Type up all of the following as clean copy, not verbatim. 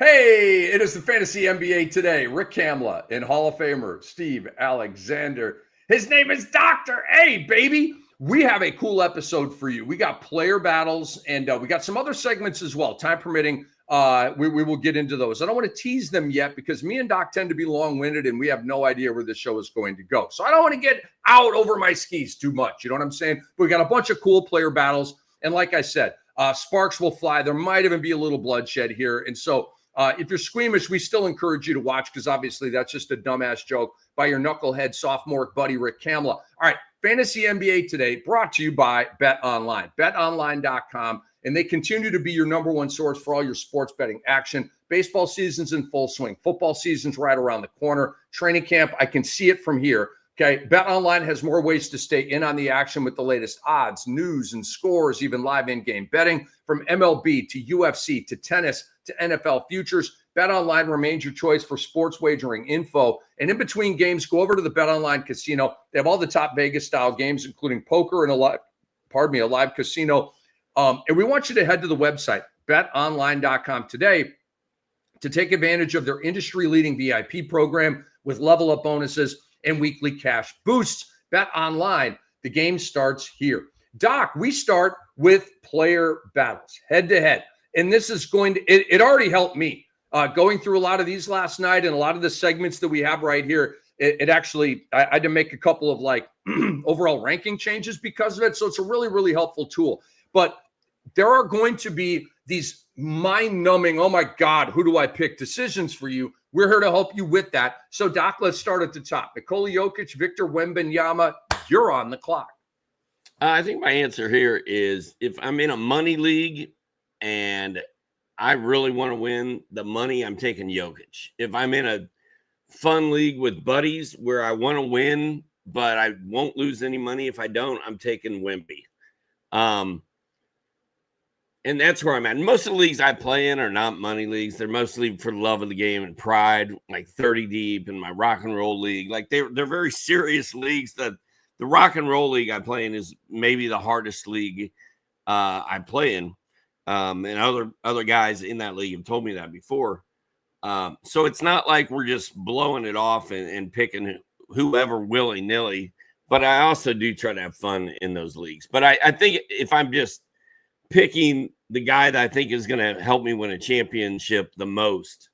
Hey, it is the Fantasy NBA today. Rick Kamla and Hall of Famer Steve Alexander. His name is Dr. A, baby. We have a cool episode for you. We got player battles and we got some other segments as well. Time permitting, we will get into those. I don't want to tease them yet because me and Doc tend to be long-winded and we have no idea where the show is going to go. So I don't want to get out over my skis too much. You know what I'm saying? But we got a bunch of cool player battles. And like I said, sparks will fly. There might even be a little bloodshed here. And so if you're squeamish, we still encourage you to watch because obviously that's just a dumbass joke by your knucklehead sophomore buddy, Rick Kamla. All right, Fantasy NBA today brought to you by BetOnline, betonline.com, and they continue to be your number one source for all your sports betting action. Baseball season's in full swing. Football season's right around the corner. Training camp, I can see it from here. Okay, BetOnline has more ways to stay in on the action with the latest odds, news, and scores, even live in-game betting from MLB to UFC to tennis to NFL futures. BetOnline remains your choice for sports wagering info. And in between games, go over to the BetOnline casino. They have all the top Vegas-style games, including poker and a live casino. And we want you to head to the website, betonline.com today, to take advantage of their industry-leading VIP program with level-up bonuses and weekly cash boosts. Bet online. The game starts here. Doc, we start with player battles, head-to-head. And this is going to, it already helped me. Going through a lot of these last night and a lot of the segments that we have right here, it actually, I had to make a couple of like overall ranking changes because of it. So it's a really, really helpful tool. But there are going to be these mind-numbing, oh my God, who do I pick decisions for you. We're here to help you with that. So, Doc, let's start at the top. Nikola Jokic, Victor Wembanyama, you're on the clock. I think my answer here is if I'm in a money league and I really want to win the money, I'm taking Jokic. If I'm in a fun league with buddies where I want to win, but I won't lose any money if I don't, I'm taking Wemby. And that's where I'm at. Most of the leagues I play in are not money leagues. They're mostly for the love of the game and pride, like 30 deep in my rock and roll league. Like they're very serious leagues. The rock and roll league I play in is maybe the hardest league I play in. And other guys in that league have told me that before. So it's not like we're just blowing it off and picking whoever willy-nilly. But I also do try to have fun in those leagues. But I think if I'm just picking the guy that I think is going to help me win a championship the most,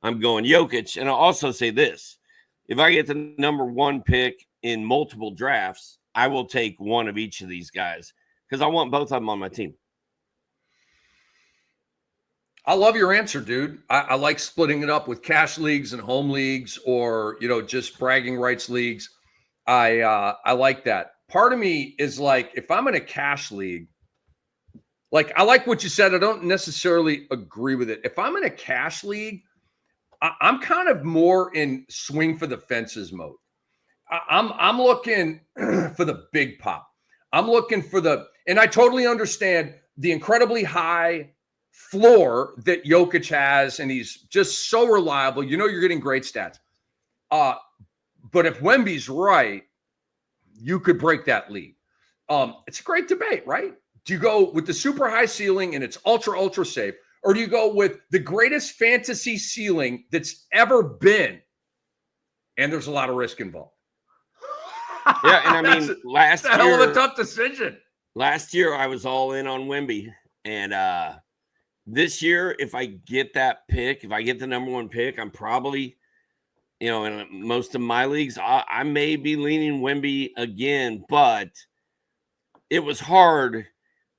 I'm going Jokic. And I'll also say this. If I get the number one pick in multiple drafts, I will take one of each of these guys because I want both of them on my team. I love your answer, dude. I like splitting it up with cash leagues and home leagues or, just bragging rights leagues. I like that. Part of me is like, if I'm in a cash league, like, I like what you said. I don't necessarily agree with it. If I'm in a cash league, I'm kind of more in swing for the fences mode. I'm looking for the big pop. I'm looking for and I totally understand the incredibly high floor that Jokic has, and he's just so reliable. You're getting great stats. But if Wemby's right, you could break that league. It's a great debate, right? Do you go with the super high ceiling and it's ultra, ultra safe? Or do you go with the greatest fantasy ceiling that's ever been? And there's a lot of risk involved. Yeah, and I mean, last year, hell of a tough decision. Last year, I was all in on Wemby. And this year, if I get that pick, if I get the number one pick, I'm probably, in most of my leagues, I may be leaning Wemby again. But it was hard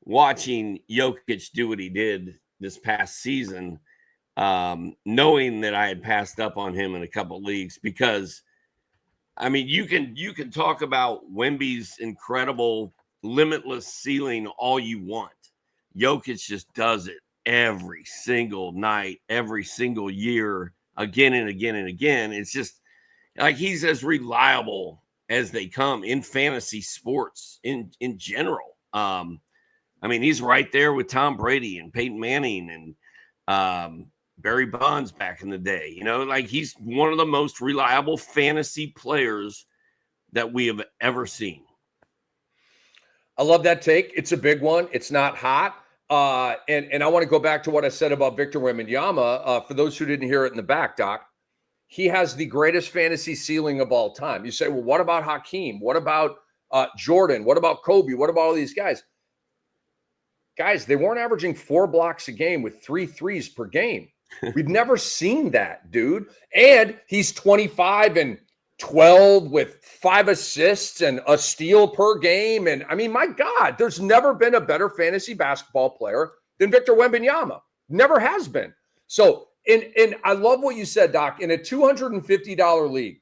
watching Jokic do what he did this past season, knowing that I had passed up on him in a couple of leagues because, I mean, you can talk about Wemby's incredible limitless ceiling all you want. Jokic just does it every single night, every single year, again and again and again. It's just like he's as reliable as they come in fantasy sports in general. I mean, he's right there with Tom Brady and Peyton Manning and Barry Bonds back in the day. Like he's one of the most reliable fantasy players that we have ever seen. I love that take. It's a big one. It's not hot. And I want to go back to what I said about Victor Wembanyama. For those who didn't hear it in the back, Doc, he has the greatest fantasy ceiling of all time. You say, well, what about Hakeem? What about Jordan? What about Kobe? What about all these guys? Guys, they weren't averaging 4 blocks a game with 3 threes per game. We've never seen that, dude. And he's 25 and 12 with 5 assists and a steal per game. And I mean, my God, there's never been a better fantasy basketball player than Victor Wembanyama. Never has been. So, and I love what you said, Doc. In a $250 league,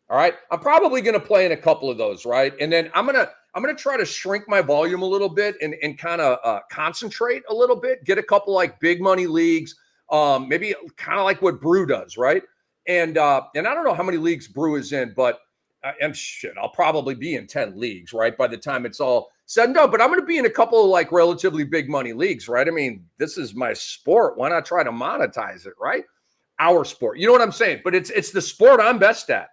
all right, I'm probably going to play in a couple of those, right? And then I'm gonna try to shrink my volume a little bit and kind of concentrate a little bit. Get a couple like big money leagues, maybe kind of like what Brew does, right? And I don't know how many leagues Brew is in, but I'll probably be in 10 leagues, right? By the time it's all said and done. But I'm going to be in a couple of like relatively big money leagues, right? I mean, this is my sport. Why not try to monetize it, right? Our sport. You know what I'm saying? But it's the sport I'm best at.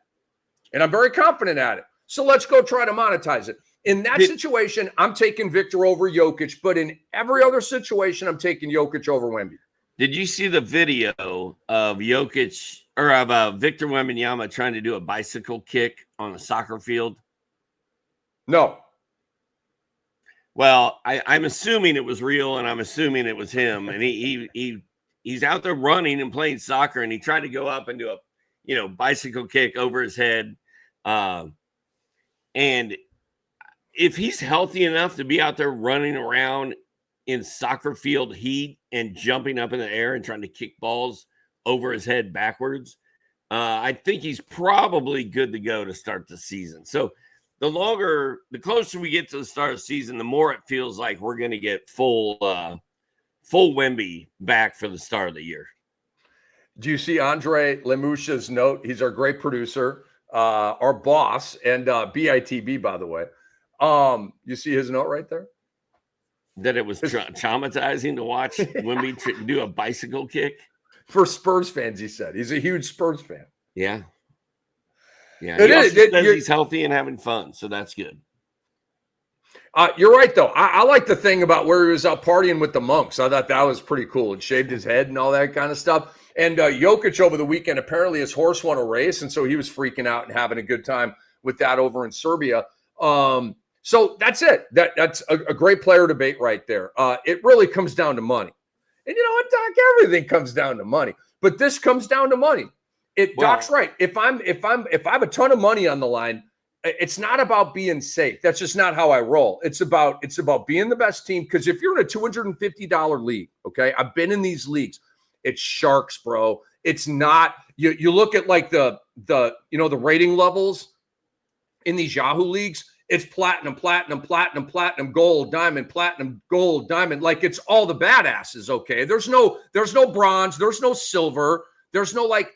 And I'm very confident at it. So let's go try to monetize it. In that situation, I'm taking Victor over Jokic. But in every other situation, I'm taking Jokic over Wemby. Did you see the video of Jokic or of Victor Wembanyama trying to do a bicycle kick on a soccer field? No. Well, I'm assuming it was real, and I'm assuming it was him. And he's out there running and playing soccer, and he tried to go up and do a bicycle kick over his head. And if he's healthy enough to be out there running around in soccer field heat and jumping up in the air and trying to kick balls over his head backwards, I think he's probably good to go to start the season. So the closer we get to the start of the season, the more it feels like we're going to get full Wemby back for the start of the year. Do you see Andre Lemusha's note? He's our great producer, our boss, and BITB, by the way. You see his note right there? That it was traumatizing to watch Wemby do a bicycle kick? For Spurs fans, he said. He's a huge Spurs fan. Yeah. Yeah. He's healthy and having fun, so that's good. You're right, though. I like the thing about where he was out partying with the monks. I thought that was pretty cool. And shaved his head and all that kind of stuff. And Jokic over the weekend, apparently his horse won a race, and so he was freaking out and having a good time with that over in Serbia. So that's it. That's a great player debate right there. It really comes down to money. And you know what, Doc? Everything comes down to money. But this comes down to money. Doc's right. If I have a ton of money on the line, it's not about being safe. That's just not how I roll. It's about being the best team. Because if you're in a $250 league, okay, I've been in these leagues. It's sharks, bro. It's not. You look at like the rating levels in these Yahoo leagues. It's platinum, gold, diamond, platinum, gold, diamond. Like it's all the badasses. Okay, there's no bronze, there's no silver, there's no like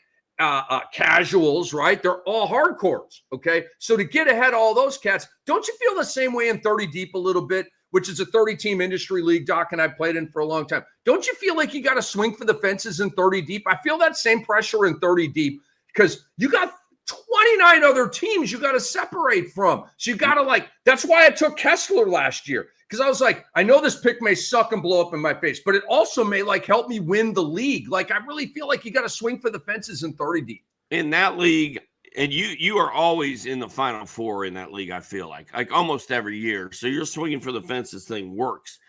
casuals, right? They're all hardcores. Okay, so to get ahead of all those cats, don't you feel the same way in 30 deep a little bit, which is a 30-team industry league, Doc, and I played in for a long time. Don't you feel like you got to swing for the fences in 30 deep? I feel that same pressure in 30 deep because you got 29 other teams you got to separate from. So you got to that's why I took Kessler last year. Because I was like, I know this pick may suck and blow up in my face, but it also may help me win the league. Like I really feel like you got to swing for the fences in 30 deep. In that league, and you are always in the Final Four in that league, I feel like almost every year. So your swinging for the fences thing works.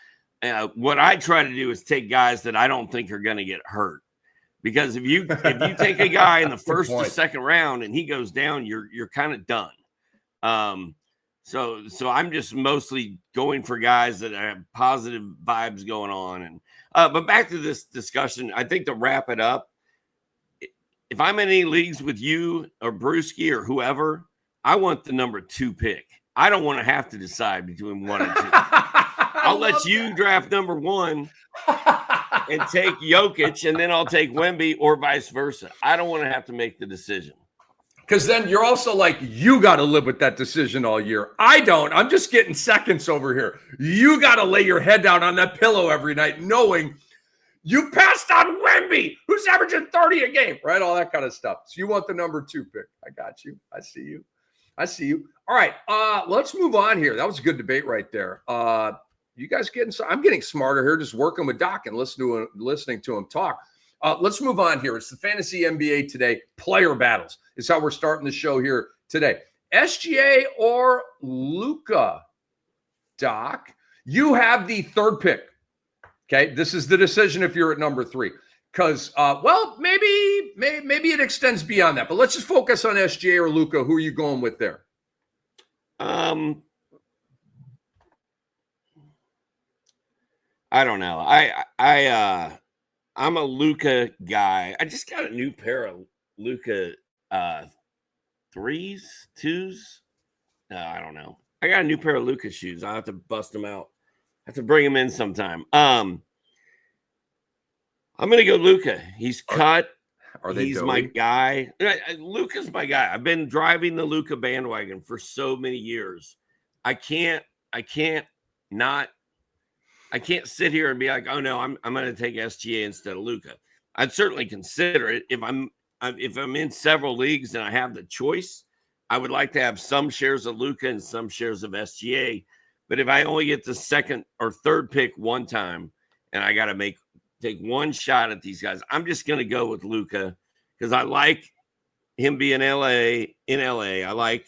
What I try to do is take guys that I don't think are going to get hurt. Because if you take a guy in the first or second round and he goes down, you're kind of done. So I'm just mostly going for guys that have positive vibes going on. And but back to this discussion, I think to wrap it up, if I'm in any leagues with you or Brewski or whoever, I want the number 2 pick. I don't want to have to decide between 1 and 2. I'll let you draft number 1 and take Jokic, and then I'll take Wemby or vice versa. I don't want to have to make the decision. Because then you're also like, you got to live with that decision all year. I don't. I'm just getting seconds over here. You got to lay your head down on that pillow every night knowing you passed on Wemby, who's averaging 30 a game, right? All that kind of stuff. So you want the number 2 pick. I got you. I see you. All right. Let's move on here. That was a good debate right there. You guys getting? I'm getting smarter here, just working with Doc and listening to him talk. Let's move on here. It's the Fantasy NBA Today player battles. It's how we're starting the show here today. SGA or Luka, Doc? You have the third pick. Okay, this is the decision if you're at number 3. Because, maybe it extends beyond that. But let's just focus on SGA or Luka. Who are you going with there? I don't know. I'm a Luka guy. I just got a new pair of Luka 3s, 2s. I don't know. I got a new pair of Luka shoes. I'll have to bust them out. I have to bring them in sometime. I'm going to go Luka. He's cut. He's my guy. Luka's my guy. I've been driving the Luka bandwagon for so many years. I can't sit here and be like, oh no, I'm going to take SGA instead of Luka. I'd certainly consider it if I'm in several leagues and I have the choice. I would like to have some shares of Luka and some shares of SGA. But if I only get the second or third pick one time and I got to take one shot at these guys, I'm just going to go with Luka because I like him being in LA. I like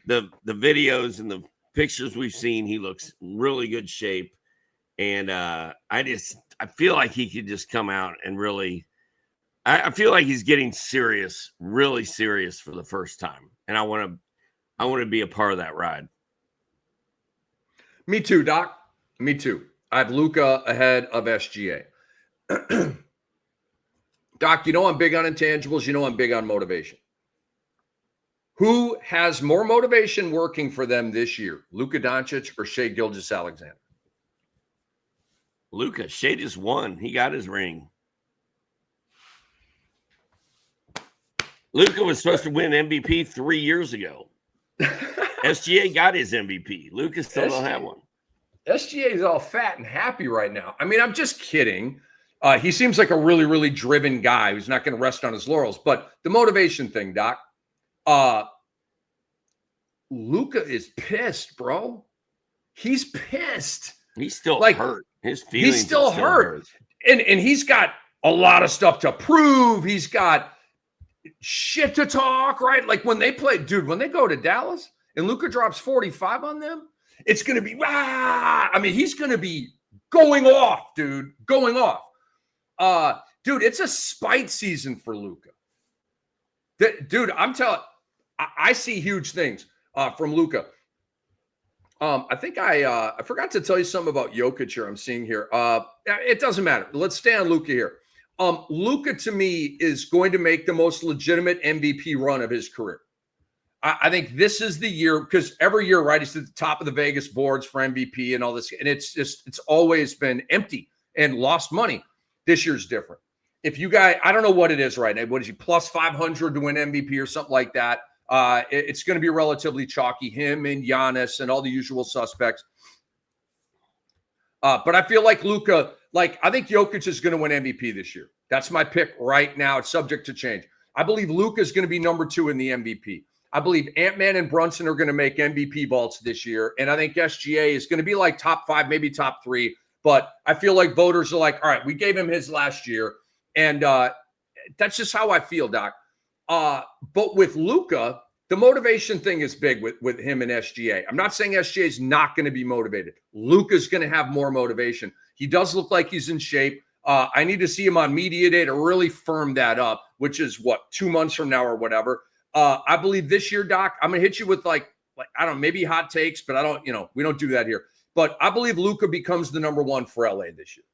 the videos and the pictures we've seen. He looks really good shape. And I feel like he could just come out and really, I feel like he's getting serious, really serious for the first time. And I want to be a part of that ride. Me too, Doc. Me too. I have Luka ahead of SGA. Doc, you know I'm big on intangibles. You know I'm big on motivation. Who has more motivation working for them this year, Luka Doncic or Shai Gilgeous-Alexander? Luka. Shai just won. He got his ring. Luka was supposed to win MVP 3 years ago. SGA got his MVP. Luka still don't have one. SGA is all fat and happy right now. I mean, I'm just kidding. He seems like a really, really driven guy who's not going to rest on his laurels. But the motivation thing, Doc, Luka is pissed, bro. He's pissed. He's still hurt. His feelings he's still hurt. And he's got a lot of stuff to prove. He's got shit to talk, right? Like when they play, dude, when they go to Dallas and Luka drops 45 on them, it's going to be, I mean, he's going to be going off, dude, going off. Dude, it's a spite season for Luka. Dude, I'm telling, I see huge things from Luka. I think I forgot to tell you something about Jokic here. I'm seeing here. It doesn't matter. Let's stay on Luka here. Luka to me is going to make the most legitimate MVP run of his career. I think this is the year because every year, right, he's at the top of the Vegas boards for MVP and all this, and it's always been empty and lost money. This year's different. If you guys, I don't know what it is right now. What is he plus 500 to win MVP or something like that? It's going to be relatively chalky. Him and Giannis and all the usual suspects. But I feel like Luka, I think Jokic is going to win MVP this year. That's my pick right now. It's subject to change. I believe Luka is going to be number 2 in the MVP. I believe Ant-Man and Brunson are going to make MVP vaults this year. And I think SGA is going to be like top 5, maybe top 3. But I feel like voters are like, all right, we gave him his last year. And that's just how I feel, Doc. But with Luka, the motivation thing is big with him and SGA. I'm not saying SGA is not going to be motivated. Luka's going to have more motivation. He does look like he's in shape. I need to see him on media day to really firm that up, which is 2 months from now or whatever. I believe this year, Doc, I'm going to hit you with like, I don't know, maybe hot takes, but I don't, we don't do that here. But I believe Luka becomes the number 1 for LA this year.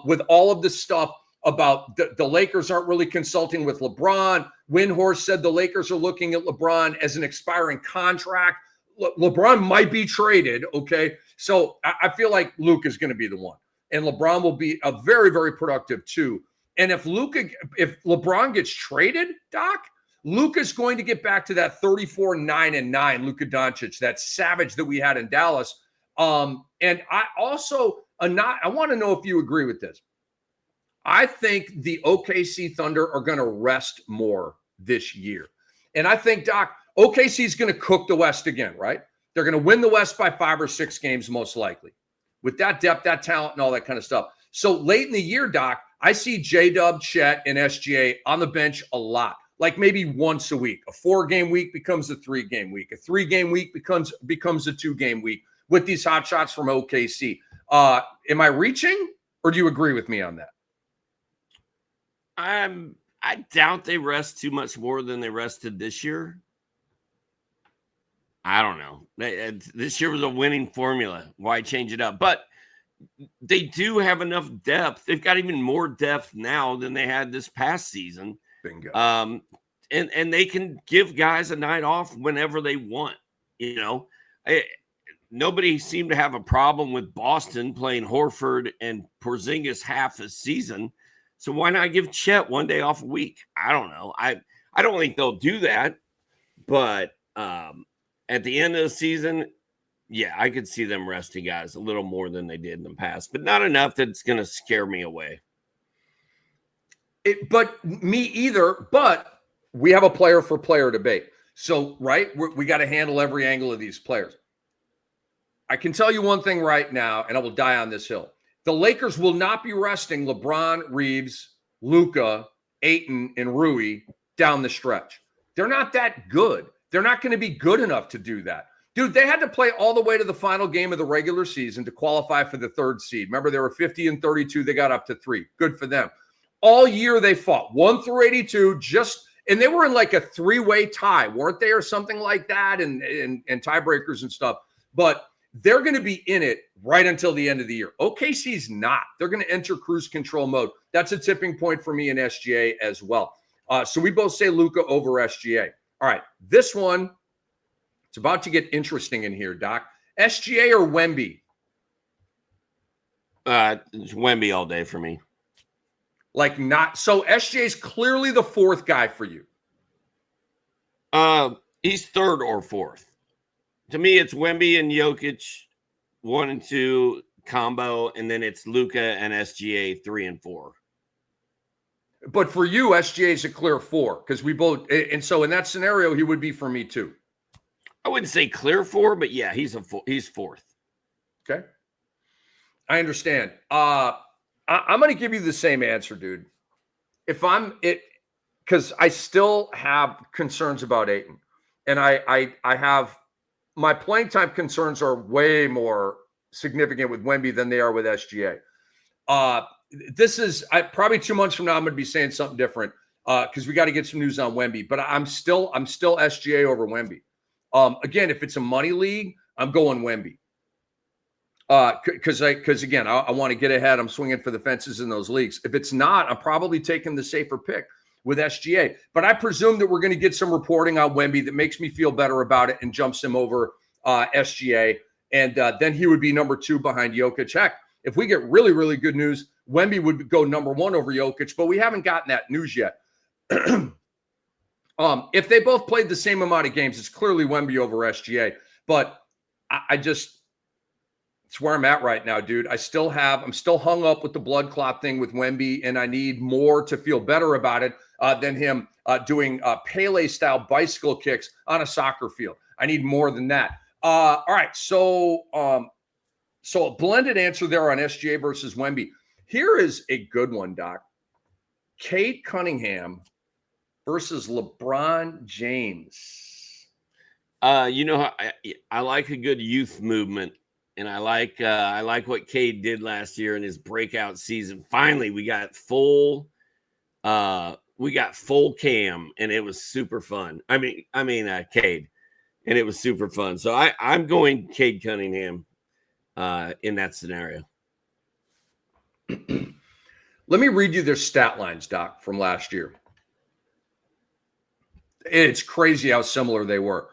With all of this stuff about the Lakers aren't really consulting with LeBron. Windhorst said the Lakers are looking at LeBron as an expiring contract. LeBron might be traded, okay? So I feel like Luka is going to be the one. And LeBron will be a very, very productive too. And if LeBron gets traded, Doc, Luka's going to get back to that 34-9-9 Luka Doncic, that savage that we had in Dallas. And I also I want to know if you agree with this. I think the OKC Thunder are going to rest more this year. And I think, Doc, OKC is going to cook the West again, right? They're going to win the West by 5 or 6 games, most likely. with that depth, that talent, and all that kind of stuff. So late in the year, Doc, I see J-Dub, Chet, and SGA on the bench a lot, like maybe once a week. A 4-game week becomes a 3-game week. A 3-game week becomes a 2-game week with these hot shots from OKC. Am I reaching, or do you agree with me on that? I doubt they rest too much more than they rested this year. I don't know. This year was a winning formula. Why change it up? But they do have enough depth. They've got even more depth now than they had this past season. Bingo. And they can give guys a night off whenever they want. You know, nobody seemed to have a problem with Boston playing Horford and Porzingis half a season. So why not give Chet one day off a week? I don't know. I don't think they'll do that. But at the end of the season, yeah, I could see them resting guys a little more than they did in the past, but not enough that it's going to scare me away. But me either. But we have a player for player debate. So, right, we got to handle every angle of these players. I can tell you one thing right now, and I will die on this hill. The Lakers will not be resting LeBron, Reeves, Luka, Ayton, and Rui down the stretch. They're not that good. They're not going to be good enough to do that. Dude, they had to play all the way to the final game of the regular season to qualify for the 3rd seed. Remember, they were 50 and 32. They got up to 3. Good for them. All year they fought 1 through 82, and they were in like a 3-way tie, weren't they, or something like that, and tiebreakers and stuff. But they're going to be in it right until the end of the year. OKC's not. They're going to enter cruise control mode. That's a tipping point for me in SGA as well. So we both say Luka over SGA. All right, this one, it's about to get interesting in here, Doc. SGA or Wemby? It's Wemby all day for me. Like not. So SGA's clearly the 4th guy for you. He's 3rd or 4th. To me, it's Wemby and Jokic, 1 and 2 combo, and then it's Luka and SGA 3 and 4. But for you, SGA is a clear 4 because we both. And so in that scenario, he would be for me too. I wouldn't say clear 4, but yeah, he's 4th. Okay, I understand. I'm going to give you the same answer, dude. If I'm it, because I still have concerns about Ayton, and I have. My playing time concerns are way more significant with Wemby than they are with SGA. This is probably 2 months from now. I'm going to be saying something different because we got to get some news on Wemby. But I'm still SGA over Wemby. Again, if it's a money league, I'm going Wemby. Because again, I want to get ahead. I'm swinging for the fences in those leagues. If it's not, I'm probably taking the safer pick with SGA. But I presume that we're going to get some reporting on Wemby that makes me feel better about it and jumps him over SGA. And then he would be number 2 behind Jokic. Heck, if we get really, really good news, Wemby would go number 1 over Jokic, but we haven't gotten that news yet. If they both played the same amount of games, it's clearly Wemby over SGA. But it's where I'm at right now, dude. I'm still hung up with the blood clot thing with Wemby, and I need more to feel better about it than him doing Pele-style bicycle kicks on a soccer field. I need more than that. All right, so a blended answer there on SGA versus Wemby. Here is a good one, Doc. Cade Cunningham versus LeBron James. I like a good youth movement. And I like what Cade did last year in his breakout season. Finally, we got full cam, and it was super fun. I mean, Cade, and it was super fun. So I'm going Cade Cunningham in that scenario. Let me read you their stat lines, Doc, from last year. It's crazy how similar they were.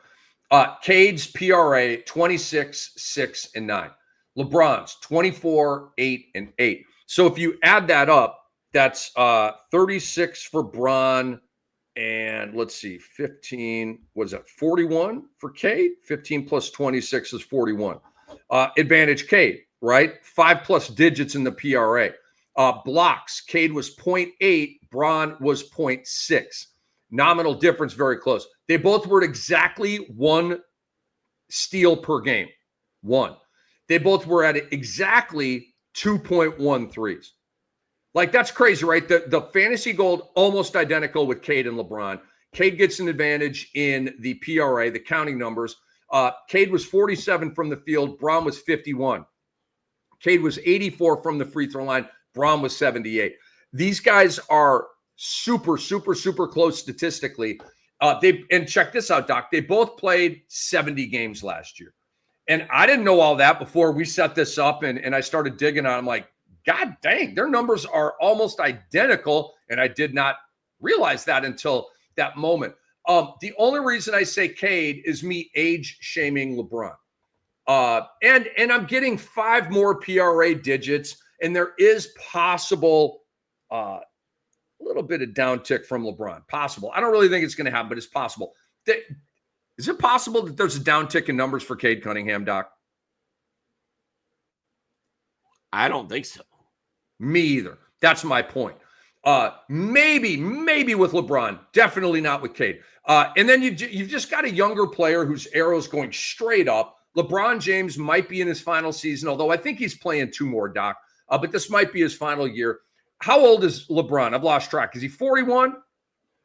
Cade's PRA 26, 6, and 9. LeBron's 24, 8, and 8. So if you add that up, that's 36 for Bron, and let's see, 15. What is that? 41 for Cade. 15 plus 26 is 41. Advantage Cade, right? 5+ digits in the PRA. Blocks, Cade was 0.8, Bron was 0.6. Nominal difference, very close. They both were at exactly 1 steal per game. 1. they both were at exactly 2.1 threes. Like, that's crazy, right? The fantasy gold almost identical with Cade and LeBron. Cade gets an advantage in the PRA, the counting numbers. Cade was 47 from the field. Bron was 51. Cade was 84 from the free throw line. Bron was 78. These guys are super, super, super close statistically. And check this out, Doc. They both played 70 games last year. And I didn't know all that before we set this up and I started digging on. I'm like, God dang, their numbers are almost identical. And I did not realize that until that moment. The only reason I say Cade is me age shaming LeBron. And I'm getting 5 more PRA digits, and there is possible a little bit of downtick from LeBron. Possible. I don't really think it's going to happen, but it's possible. Is it possible that there's a downtick in numbers for Cade Cunningham, Doc? I don't think so. Me either. That's my point. Maybe with LeBron, definitely not with Cade. And then you've just got a younger player whose arrow's going straight up. LeBron James might be in his final season, although I think he's playing 2 more, Doc. But this might be his final year. How old is LeBron? I've lost track. Is he 41?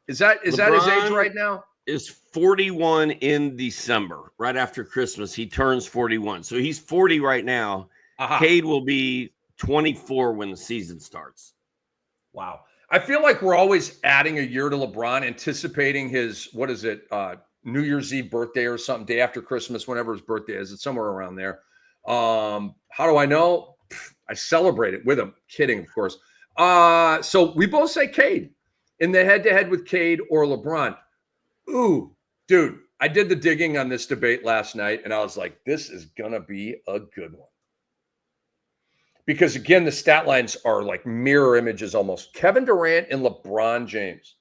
Is that his age right now? Is 41 in December, right after Christmas. He turns 41. So he's 40 right now. Cade will be 24 when the season starts. Wow. I feel like we're always adding a year to LeBron, anticipating his, New Year's Eve birthday or something, day after Christmas, whenever his birthday is. It's somewhere around there. How do I know? I celebrate it with him. Kidding, of course. So we both say Cade in the head-to-head with Cade or LeBron. Ooh, dude, I did the digging on this debate last night, and I was like, this is going to be a good one. Because, again, the stat lines are like mirror images almost. Kevin Durant and LeBron James.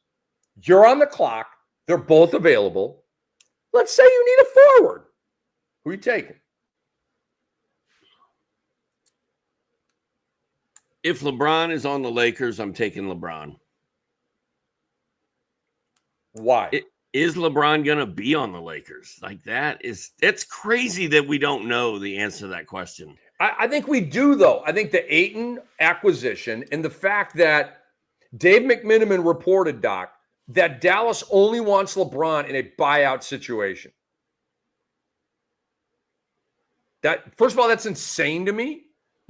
You're on the clock. They're both available. Let's say you need a forward. Who are you taking? If LeBron is on the Lakers, I'm taking LeBron. Why? Is LeBron going to be on the Lakers? Like, it's crazy that we don't know the answer to that question. I think we do, though. I think the Ayton acquisition and the fact that Dave McMenamin reported, Doc, that Dallas only wants LeBron in a buyout situation. First of all, that's insane to me.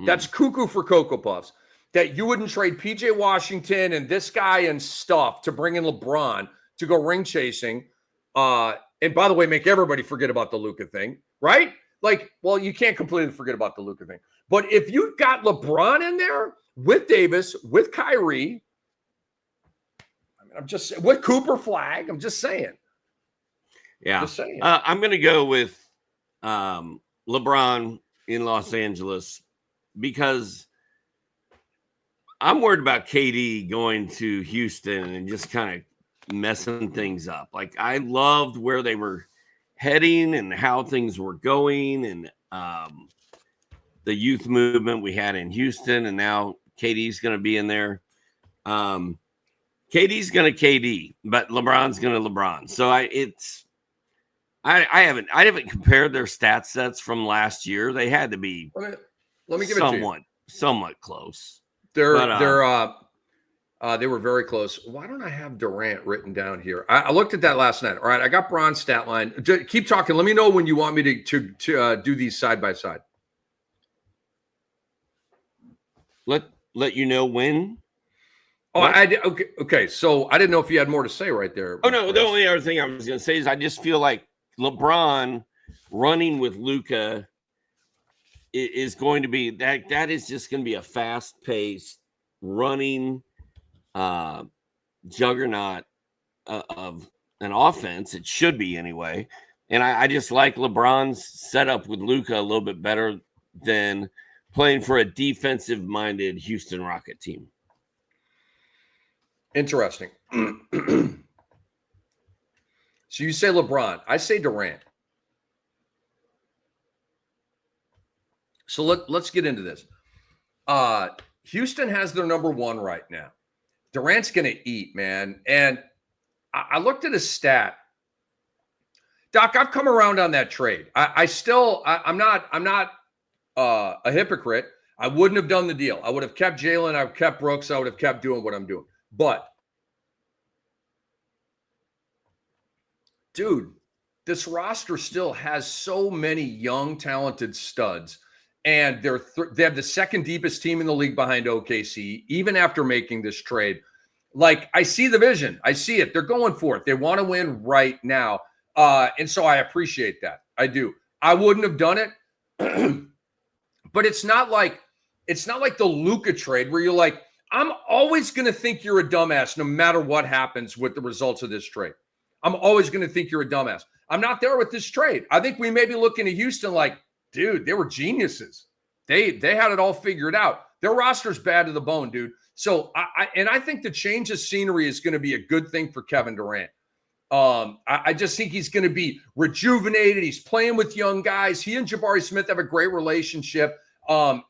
That's cuckoo for Cocoa Puffs. That you wouldn't trade PJ Washington and this guy and stuff to bring in LeBron to go ring chasing. And by the way, make everybody forget about the Luka thing, right? Like, well, you can't completely forget about the Luka thing. But if you've got LeBron in there with Davis, with Kyrie, I'm just with Cooper Flag, I'm just saying. Yeah. Just saying. I'm going to go with LeBron in Los Angeles because I'm worried about KD going to Houston and just kind of messing things up. Like, I loved where they were heading and how things were going and the youth movement we had in Houston, and now KD's going to be in there. KD's going to KD, but LeBron's going to LeBron. So I haven't compared their stat sets from last year. They had to be let me give it to you. Somewhat close. They were very close. Why don't I have Durant written down here? I looked at that last night. All right, I got Bron's stat line. Keep talking. Let me know when you want me to do these side by side. Let you know when. Oh, okay. So I didn't know if you had more to say right there. Oh no, the only other thing I was going to say is I just feel like LeBron running with Luka is going to be that is just going to be a fast-paced running juggernaut of an offense. It should be anyway. And I just like LeBron's setup with Luka a little bit better than playing for a defensive-minded Houston Rocket team. Interesting. So you say LeBron. I say Durant. So let's get into this. Houston has their number one right now. Durant's going to eat, man. And I looked at his stat. Doc, I've come around on that trade. I'm not a hypocrite. I wouldn't have done the deal. I would have kept Jalen. I would have kept Brooks. I would have kept doing what I'm doing. But, dude, this roster still has so many young, talented studs. And they have the second deepest team in the league behind OKC, even after making this trade. Like, I see the vision. I see it. They're going for it. They want to win right now. And so I appreciate that. I do. I wouldn't have done it. But it's not like the Luka trade where you're like, I'm always going to think you're a dumbass no matter what happens with the results of this trade. I'm always going to think you're a dumbass. I'm not there with this trade. I think we may be looking at Houston like, dude, they were geniuses. They had it all figured out. Their roster's bad to the bone, dude. So I think the change of scenery is going to be a good thing for Kevin Durant. I just think he's going to be rejuvenated. He's playing with young guys. He and Jabari Smith have a great relationship. Kevin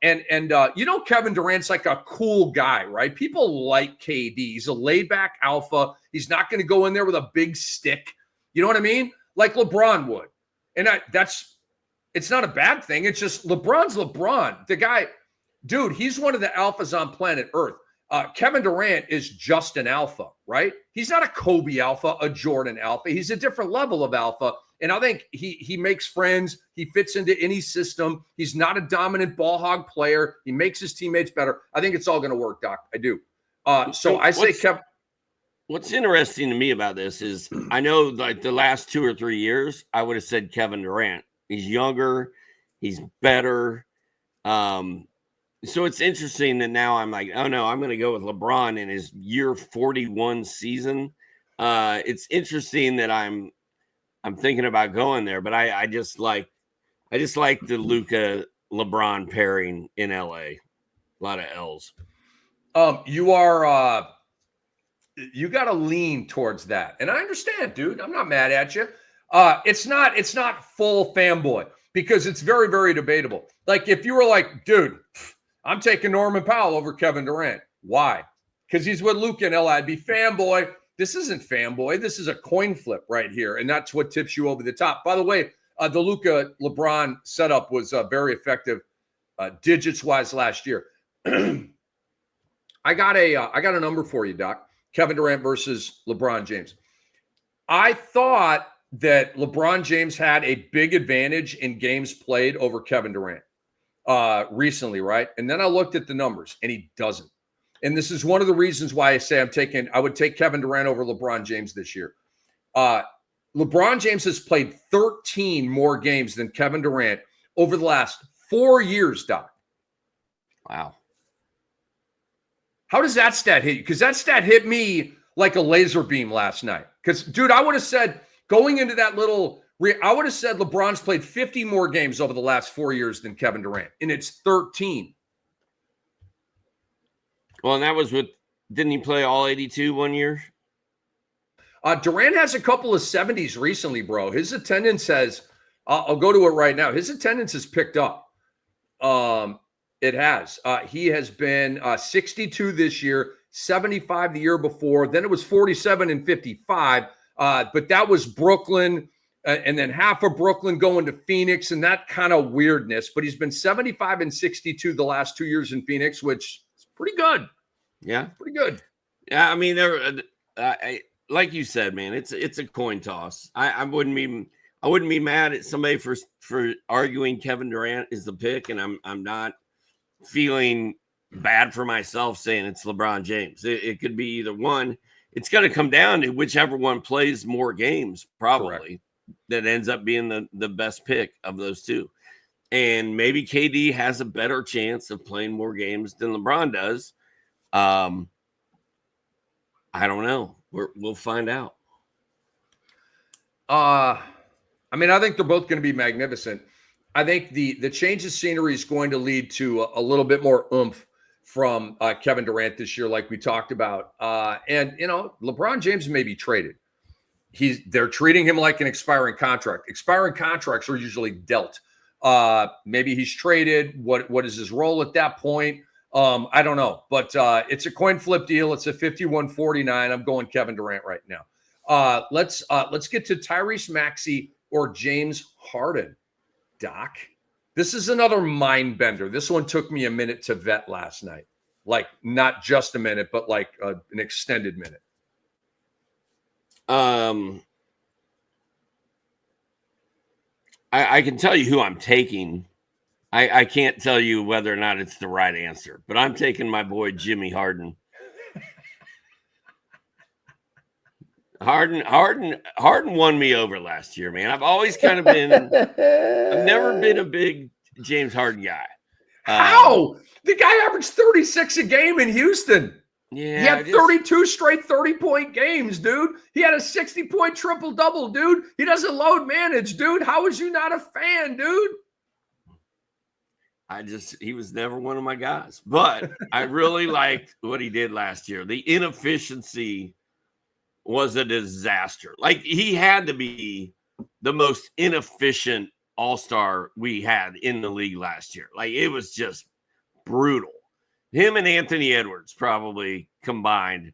Durant's like a cool guy, right? People like KD. He's a laid back alpha. He's not going to go in there with a big stick. You know what I mean? Like LeBron would. And it's not a bad thing. It's just LeBron's LeBron. The guy, dude, he's one of the alphas on planet Earth. Kevin Durant is just an alpha, right? He's not a Kobe alpha, a Jordan alpha. He's a different level of alpha. And I think he makes friends. He fits into any system. He's not a dominant ball hog player. He makes his teammates better. I think it's all going to work, Doc. I do. So I say Kevin. What's interesting to me about this is I know like the last 2 or 3 years, I would have said Kevin Durant. He's younger. He's better. So it's interesting that now I'm like, oh, no, I'm going to go with LeBron in his year 41 season. It's interesting that I'm thinking about going there, but I just like the Luka LeBron pairing in LA. A lot of L's. You got to lean towards that. And I understand, dude. I'm not mad at you. It's not full fanboy because it's very, very debatable. Like if you were like, dude, I'm taking Norman Powell over Kevin Durant. Why? Because he's with Luka in LA. I'd be fanboy. This isn't fanboy. This is a coin flip right here. And that's what tips you over the top. By the way, the Luka LeBron setup was very effective digits-wise last year. I got a number for you, Doc. Kevin Durant versus LeBron James. I thought that LeBron James had a big advantage in games played over Kevin Durant recently, right? And then I looked at the numbers, and he doesn't. And this is one of the reasons why I say I would take Kevin Durant over LeBron James this year. LeBron James has played 13 more games than Kevin Durant over the last 4 years, Doc. Wow. How does that stat hit you? Because that stat hit me like a laser beam last night. Because, dude, I would have said going into that I would have said LeBron's played 50 more games over the last 4 years than Kevin Durant, and it's 13. Well, and that was didn't he play all 82 1 year? Durant has a couple of 70s recently, bro. His attendance I'll go to it right now. His attendance has picked up. It has. He has been 62 this year, 75 the year before. Then it was 47 and 55. But that was Brooklyn, and then half of Brooklyn going to Phoenix, and that kind of weirdness. But he's been 75 and 62 the last 2 years in Phoenix, which is pretty good. Yeah, pretty good. Yeah, I mean, like you said, man, it's a coin toss. I wouldn't be mad at somebody for arguing Kevin Durant is the pick, and I'm not feeling bad for myself saying it's LeBron James. It could be either one. It's going to come down to whichever one plays more games, probably. Correct. That ends up being the best pick of those two. And maybe KD has a better chance of playing more games than LeBron does. I don't know. We'll find out. I think they're both going to be magnificent. I think the change of scenery is going to lead to a little bit more oomph from Kevin Durant this year, like we talked about. And LeBron James may be traded. They're treating him like an expiring contract. Expiring contracts are usually dealt. Maybe he's traded. What is his role at that point? I don't know. But it's a coin flip deal. It's a 51-49. I'm going Kevin Durant right now. Let's get to Tyrese Maxey or James Harden. Doc, This is another mind bender. This one took me a minute to vet last night. Like, not just a minute, but like an extended minute. I can tell you who I'm taking. I can't tell you whether or not it's the right answer, but I'm taking my boy Jimmy Harden. Harden won me over last year, man. I've always kind of been. I've never been a big James Harden guy. How? The guy averaged 36 a game in Houston. Yeah, he had 32 straight 30-point games, dude. He had a 60-point triple-double, dude. He doesn't load manage, dude. How is you not a fan, dude? He was never one of my guys, but I really liked what he did last year. The inefficiency was a disaster. Like, he had to be the most inefficient all-star we had in the league last year. Like, it was just brutal. Him and Anthony Edwards probably combined,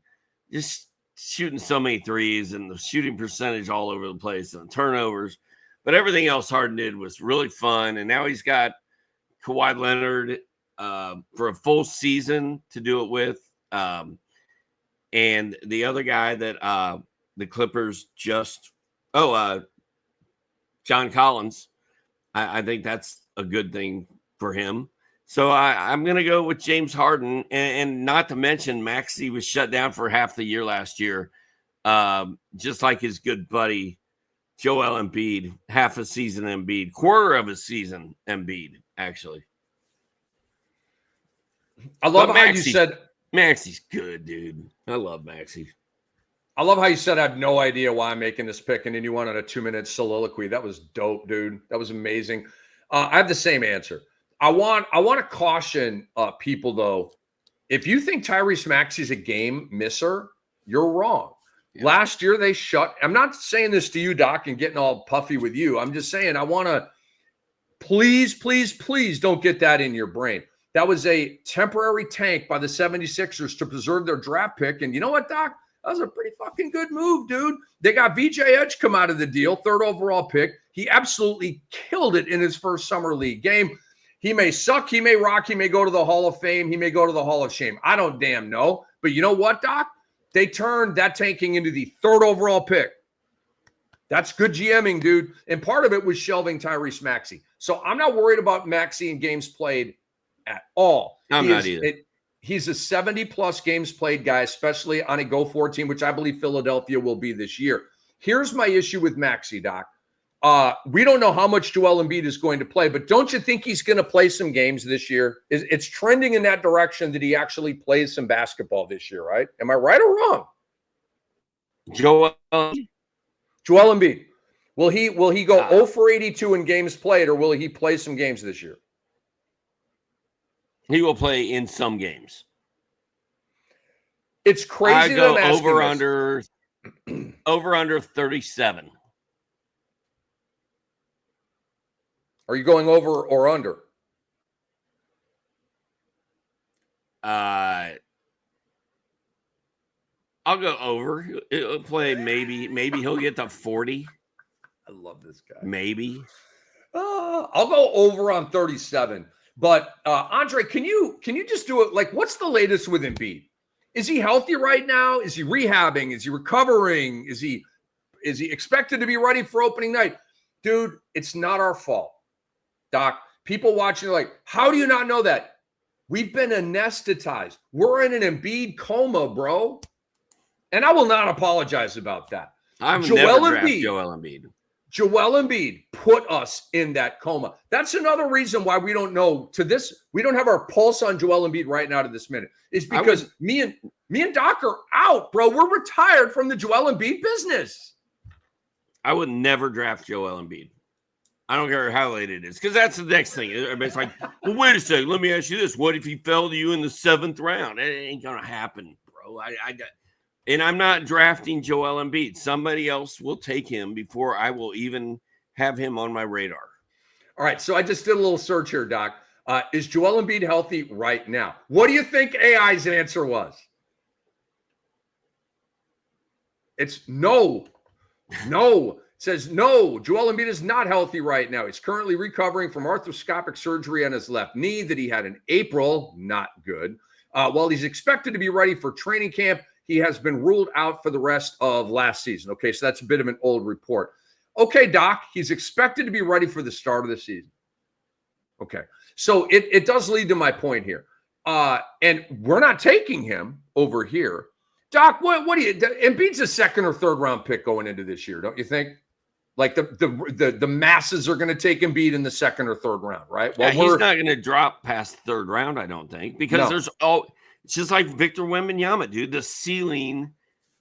just shooting so many threes and the shooting percentage all over the place and turnovers. But everything else Harden did was really fun. And now he's got Kawhi Leonard for a full season to do it with. And the other guy that the Clippers John Collins, I think that's a good thing for him. So I'm going to go with James Harden, and not to mention Maxey was shut down for half the year last year, just like his good buddy Joel Embiid, half a season Embiid, quarter of a season Embiid, actually. I love how you said Maxey's good, dude. I love Maxey. I love how you said I have no idea why I'm making this pick, and then you went on a 2-minute soliloquy. That was dope, dude. That was amazing. I have the same answer. I want to caution people, though. If you think Tyrese Maxey's a game misser, you're wrong. Yeah. Last year, they I'm not saying this to you, Doc, and getting all puffy with you. I'm just saying I want to please don't get that in your brain. That was a temporary tank by the 76ers to preserve their draft pick. And you know what, Doc? That was a pretty fucking good move, dude. They got VJ Edge come out of the deal, 3rd overall pick. He absolutely killed it in his first summer league game. He may suck, he may rock, he may go to the Hall of Fame, he may go to the Hall of Shame. I don't damn know. But you know what, Doc? They turned that tanking into the 3rd overall pick. That's good GMing, dude. And part of it was shelving Tyrese Maxey. So I'm not worried about Maxey and games played at all. I'm not either. He's a 70-plus games played guy, especially on a go-forward team, which I believe Philadelphia will be this year. Here's my issue with Maxey, Doc. We don't know how much Joel Embiid is going to play, but don't you think he's going to play some games this year? It's trending in that direction that he actually plays some basketball this year, right? Am I right or wrong? Joel Embiid. Will he go 0 for 82 in games played, or will he play some games this year? He will play in some games. It's crazy. I go over under 37. Are you going over or under? I'll go over. He'll play maybe he'll get to 40. I love this guy. Maybe. I'll go over on 37. But Andre, can you just do it? Like, what's the latest with Embiid? Is he healthy right now? Is he rehabbing? Is he recovering? Is he expected to be ready for opening night? Dude, it's not our fault. Doc, people watching are like, how do you not know that? We've been anesthetized. We're in an Embiid coma, bro. And I will not apologize about that. Joel Embiid. Joel Embiid put us in that coma. That's another reason why we don't know we don't have our pulse on Joel Embiid right now to this minute. Is because me and Doc are out, bro. We're retired from the Joel Embiid business. I would never draft Joel Embiid. I don't care how late it is, because that's the next thing. Everybody's like, well, wait a second. Let me ask you this. What if he fell to you in the 7th round? It ain't going to happen, bro. And I'm not drafting Joel Embiid. Somebody else will take him before I will even have him on my radar. All right, so I just did a little search here, Doc. Is Joel Embiid healthy right now? What do you think AI's answer was? It's no. says, no, Joel Embiid is not healthy right now. He's currently recovering from arthroscopic surgery on his left knee that he had in April. Not good. While he's expected to be ready for training camp, he has been ruled out for the rest of last season. Okay, so that's a bit of an old report. Okay, Doc, he's expected to be ready for the start of the season. Okay, so it does lead to my point here. And we're not taking him over here. Doc, what do you? Embiid's a second or third round pick going into this year, don't you think? Like the masses are going to take Embiid in the second or third round, right? Well, he's not going to drop past the third round, I don't think, because it's just like Victor Wembanyama, dude. The ceiling,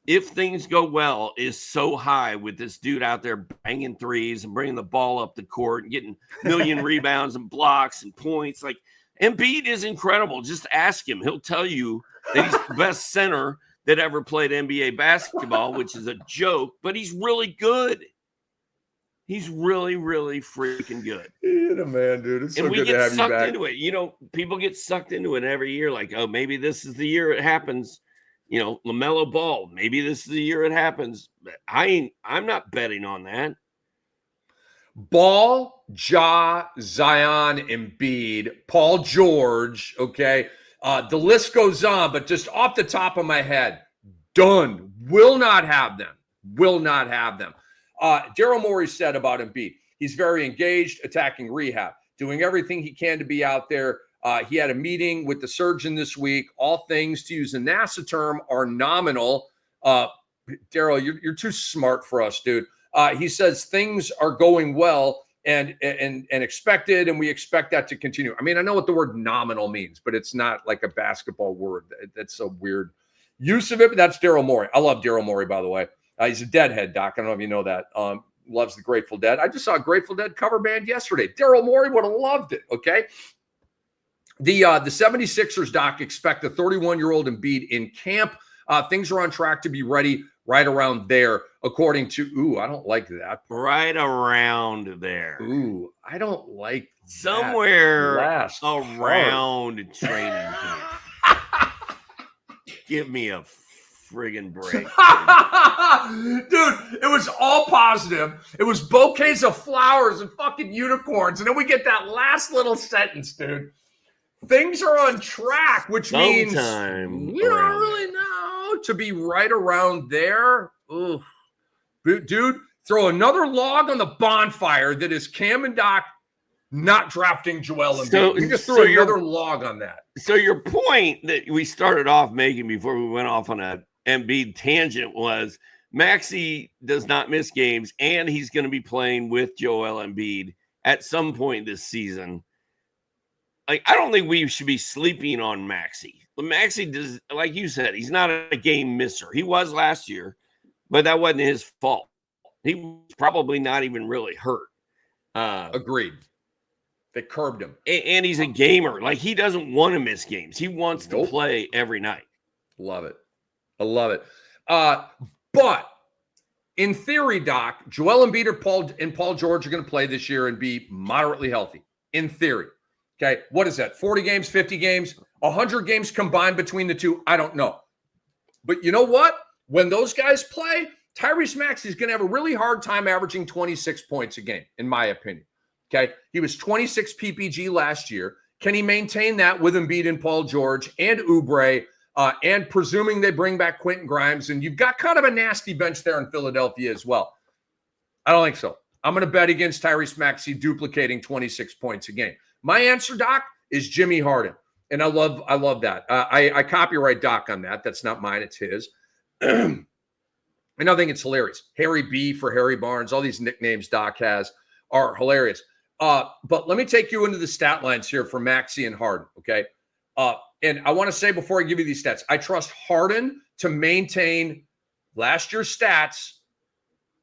if things go well, is so high with this dude out there banging threes and bringing the ball up the court and getting a million rebounds and blocks and points. Like, Embiid is incredible. Just ask him. He'll tell you that he's the best center that ever played NBA basketball, which is a joke, but he's really good. He's really, really freaking good. You're the man, dude. It's so good to have you back. We get sucked into it. You know, people get sucked into it every year. Like, oh, maybe this is the year it happens. You know, LaMelo Ball. Maybe this is the year it happens. But I'm not betting on that. Ball, Ja, Zion, Embiid, Paul George. Okay, the list goes on. But just off the top of my head, done. Will not have them. Will not have them. Daryl Morey said about Embiid, he's very engaged, attacking rehab, doing everything he can to be out there. He had a meeting with the surgeon this week. All things, to use a NASA term, are nominal. Daryl, you're too smart for us, dude. He says things are going well and expected, and we expect that to continue. I mean, I know what the word nominal means, but it's not like a basketball word. That's a weird use of it, but that's Daryl Morey. I love Daryl Morey, by the way. He's a Deadhead, Doc. I don't know if you know that. Loves the Grateful Dead. I just saw a Grateful Dead cover band yesterday. Daryl Morey would have loved it, okay? The 76ers, Doc, expect the 31-year-old Embiid in camp. Things are on track to be ready right around there, according to, I don't like that. Right around there. I don't like somewhere around training camp. Give me a friggin' break. Dude, it was all positive. It was bouquets of flowers and fucking unicorns. And then we get that last little sentence, dude. Things are on track, which means we don't really know to be right around there. Ooh. Dude, throw another log on the bonfire that is Cam and Doc not drafting Joel Embiid. You just threw another log on that. So your point that we started off making before we went off on a Embiid tangent was Maxey does not miss games, and he's going to be playing with Joel Embiid at some point this season. Like, I don't think we should be sleeping on Maxey. Maxey does, like you said, he's not a game misser. He was last year, but that wasn't his fault. He was probably not even really hurt. Agreed. They curbed him. And he's a gamer. Like, he doesn't want to miss games. He wants to play every night. Love it. I love it. But in theory, Doc, Joel Embiid and Paul George are going to play this year and be moderately healthy. In theory. Okay. What is that? 40 games, 50 games, 100 games combined between the two? I don't know. But you know what? When those guys play, Tyrese Maxey is going to have a really hard time averaging 26 points a game, in my opinion. Okay. He was 26 PPG last year. Can he maintain that with Embiid and Paul George and Oubre? And presuming they bring back Quentin Grimes, and you've got kind of a nasty bench there in Philadelphia as well. I don't think so. I'm going to bet against Tyrese Maxey duplicating 26 points a game. My answer, Doc, is Jimmy Harden. And I love that. I copyright Doc on that. That's not mine. It's his. And I think it's hilarious. Harry B for Harry Barnes. All these nicknames Doc has are hilarious. But let me take you into the stat lines here for Maxey and Harden, okay? And I want to say before I give you these stats, I trust Harden to maintain last year's stats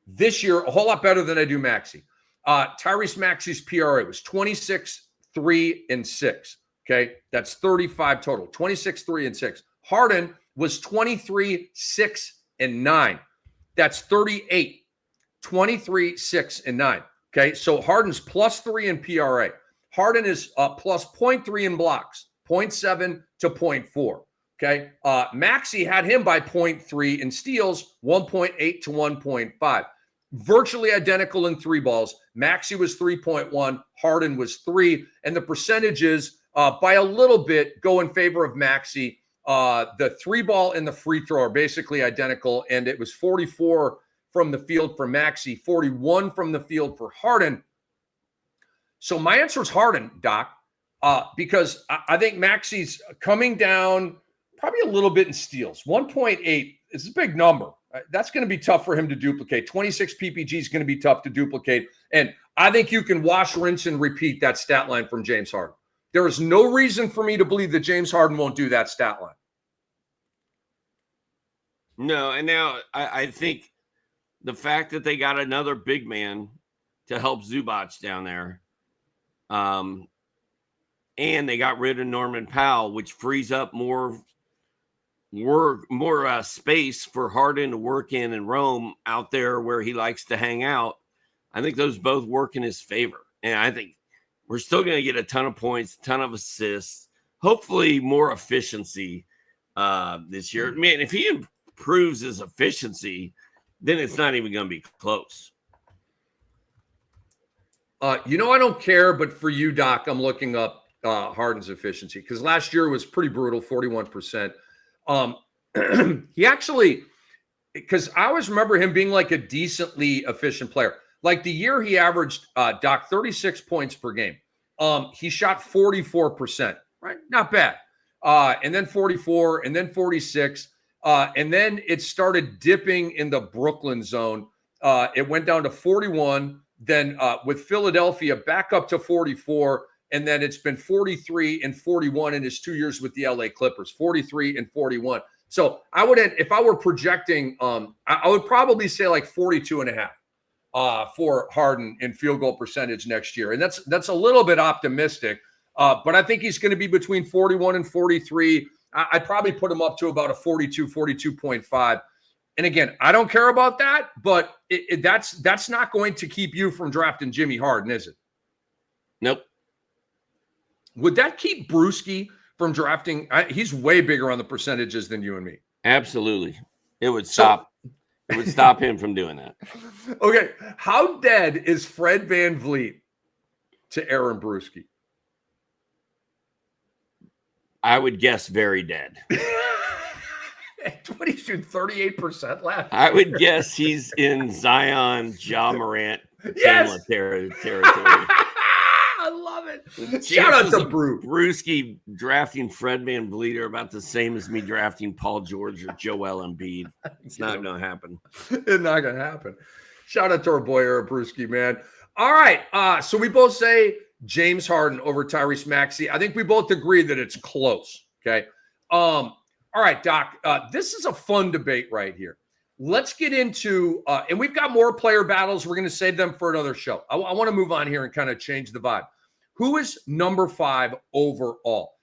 this year a whole lot better than I do Maxey. Tyrese Maxey's PRA was 26, 3, and 6. Okay, that's 35 total. 26, 3, and 6. Harden was 23, 6, and 9. That's 38. 23, 6, and 9. Okay, so Harden's plus 3 in PRA. Harden is plus 0.3 in blocks, 0.7 to 0.4. Okay, Maxey had him by 0.3 in steals, 1.8 to 1.5. virtually identical in 3 balls. Maxey was 3.1, Harden was 3, and the percentages by a little bit go in favor of Maxey. The 3 ball and the free throw are basically identical, and it was 44 from the field for Maxey, 41 from the field for Harden. So my answer is Harden, Doc, because I think Maxey's coming down probably a little bit in steals. 1.8 is a big number. That's going to be tough for him to duplicate. 26 PPG is going to be tough to duplicate. And I think you can wash, rinse, and repeat that stat line from James Harden. There is no reason for me to believe that James Harden won't do that stat line. No, and now I think the fact that they got another big man to help Zubac down there, and they got rid of Norman Powell, which frees up more space for Harden to work in and roam out there where he likes to hang out. I think those both work in his favor. And I think we're still going to get a ton of points, a ton of assists, hopefully more efficiency this year. Man, if he improves his efficiency, then it's not even going to be close. I don't care, but for you, Doc, I'm looking up Harden's efficiency because last year was pretty brutal, 41%. He actually, because I always remember him being like a decently efficient player. Like the year he averaged, Doc, 36 points per game. He shot 44%, right? Not bad. And then 44, and then 46. And then it started dipping in the Brooklyn zone. It went down to 41. Then with Philadelphia back up to 44. And then it's been 43 and 41 in his 2 years with the LA Clippers, 43 and 41. So I would, if I were projecting, I would probably say like 42 and a half for Harden in field goal percentage next year. And that's a little bit optimistic, but I think he's going to be between 41 and 43. I'd probably put him up to about a 42, 42.5. And again, I don't care about that, but that's not going to keep you from drafting Jimmy Harden, is it? Nope. Would that keep Brewski from drafting? He's way bigger on the percentages than you and me. Absolutely. It would stop. It would stop him from doing that. Okay. How dead is Fred VanVleet to Aaron Brewski? I would guess very dead. What, he's shooting 38% last I would guess he's in Zion, Ja Morant, yes! territory. I love it. Shout out to Brewski drafting Fred VanVleet are about the same as me drafting Paul George or Joel Embiid. It's not going to happen. It's not going to happen. Shout out to our boy Eric Brewski, man. All right. So we both say James Harden over Tyrese Maxey. I think we both agree that it's close. Okay. All right, Doc. This is a fun debate right here. Let's get into, and we've got more player battles. We're going to save them for another show. I want to move on here and kind of change the vibe. Who is number 5 overall?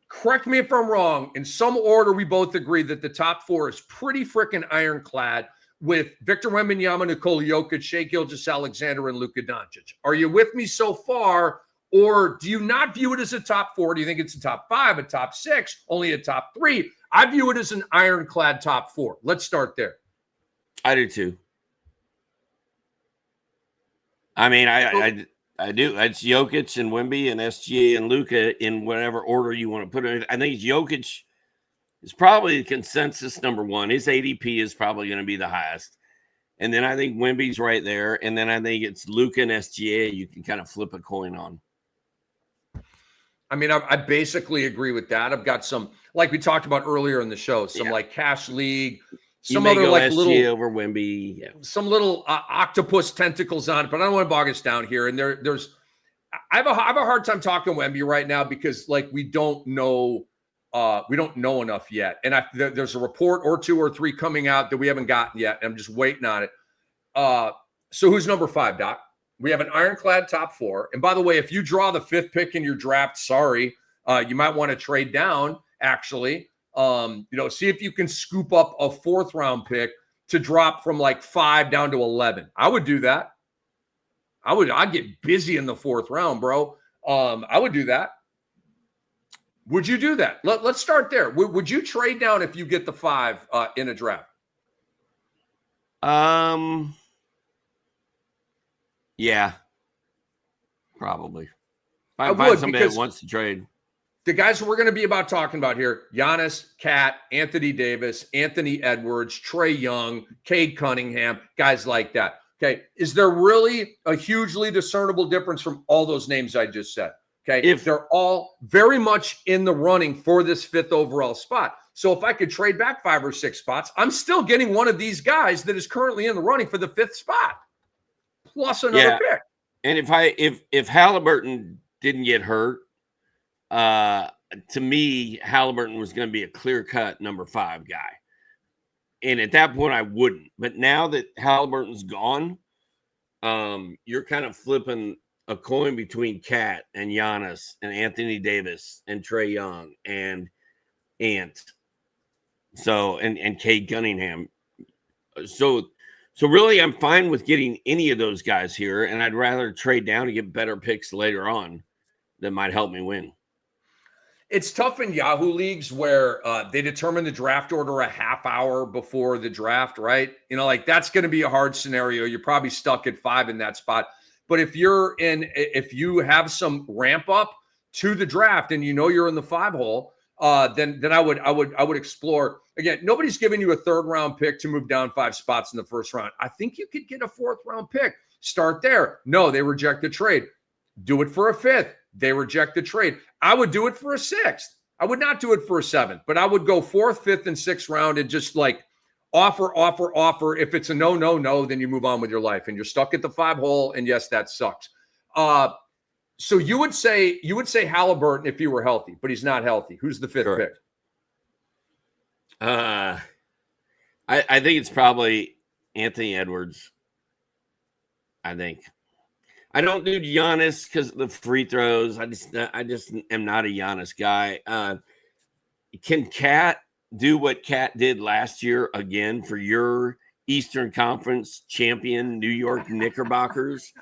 Correct me if I'm wrong. In some order, we both agree that the top 4 is pretty freaking ironclad with Victor Wembanyama, Nikola Jokic, Shai Gilgeous-Alexander, and Luka Doncic. Are you with me so far? Or do you not view it as a top 4? Do you think it's a top 5, a top 6, only a top 3? I view it as an ironclad top 4. Let's start there. I do too. I mean, I do. It's Jokic and Wemby and SGA and Luka in whatever order you want to put it. I think Jokic is probably the consensus number 1. His ADP is probably going to be the highest. And then I think Wemby's right there. And then I think it's Luka and SGA you can kind of flip a coin on. I mean, I basically agree with that. I've got some, like we talked about earlier in the show, some like cash league, some other like SGA little over Wemby, some little octopus tentacles on it, but I don't want to bog us down here. And there's, I have a hard time talking Wemby right now because like we don't know enough yet. And there's a report or 2 or 3 coming out that we haven't gotten yet. And I'm just waiting on it. So who's number 5, Doc? We have an ironclad top 4. And by the way, if you draw the 5th pick in your draft, sorry, you might want to trade down, actually. See if you can scoop up a 4th round pick to drop from like 5 down to 11. I would do that. I'd get busy in the 4th round, bro. I would do that. Would you do that? Let's start there. Would you trade down if you get the 5 in a draft? Yeah, probably. If I I find would, somebody that because wants to trade. the guys we're going to be about talking about here, Giannis, Cat, Anthony Davis, Anthony Edwards, Trae Young, Cade Cunningham, guys like that. Okay. Is there really a hugely discernible difference from all those names I just said? Okay. If They're all very much in the running for this 5th overall spot. So if I could trade back 5 or 6 spots, I'm still getting one of these guys that is currently in the running for the 5th spot, plus another pick. And if Halliburton didn't get hurt, to me, Halliburton was going to be a clear-cut number 5 guy. And at that point, I wouldn't. But now that Halliburton's gone, you're kind of flipping a coin between Cat and Giannis and Anthony Davis and Trae Young and Ant. So and Cade Cunningham. So really, I'm fine with getting any of those guys here, and I'd rather trade down and get better picks later on that might help me win. It's tough in Yahoo leagues where they determine the draft order a half hour before the draft, right? You know, like that's going to be a hard scenario. You're probably stuck at 5 in that spot. But if you have some ramp up to the draft and you know you're in the 5 hole, then I would explore. Again, nobody's giving you a 3rd round pick to move down 5 spots in the 1st round. I think you could get a 4th round pick. Start there. No, they reject the trade. Do it for a 5th. They reject the trade. I would do it for a 6th. I would not do it for a 7th, but I would go 4th, 5th, and 6th round and just like offer. If it's a no, then you move on with your life and you're stuck at the 5 hole. And yes, that sucks. So you would say Halliburton if he were healthy, but he's not healthy. Who's the 5th pick? I think it's probably Anthony Edwards. I think. I don't do Giannis because of the free throws. I just am not a Giannis guy. Can Cat do what Cat did last year again for your Eastern Conference champion New York Knickerbockers?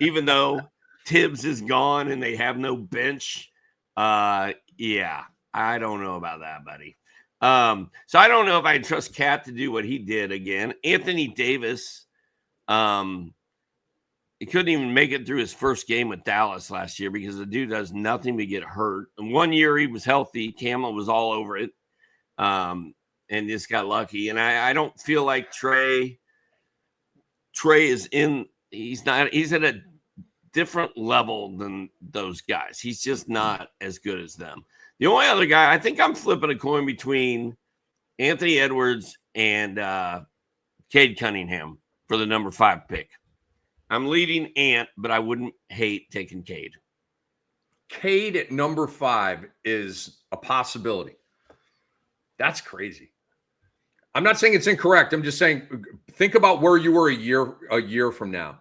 Even though Tibbs is gone and they have no bench. Yeah, I don't know about that, buddy. So I don't know if I trust Cat to do what he did again. Anthony Davis, he couldn't even make it through his first game with Dallas last year because the dude does nothing but get hurt. And one year he was healthy. Kamla was all over it. And just got lucky. And I don't feel like Trae is he's at a different level than those guys. He's just not as good as them. The only other guy, I think I'm flipping a coin between Anthony Edwards and Cade Cunningham for the number 5 pick. I'm leading Ant, but I wouldn't hate taking Cade. Cade at number 5 is a possibility. That's crazy. I'm not saying it's incorrect. I'm just saying, think about where you were a year from now.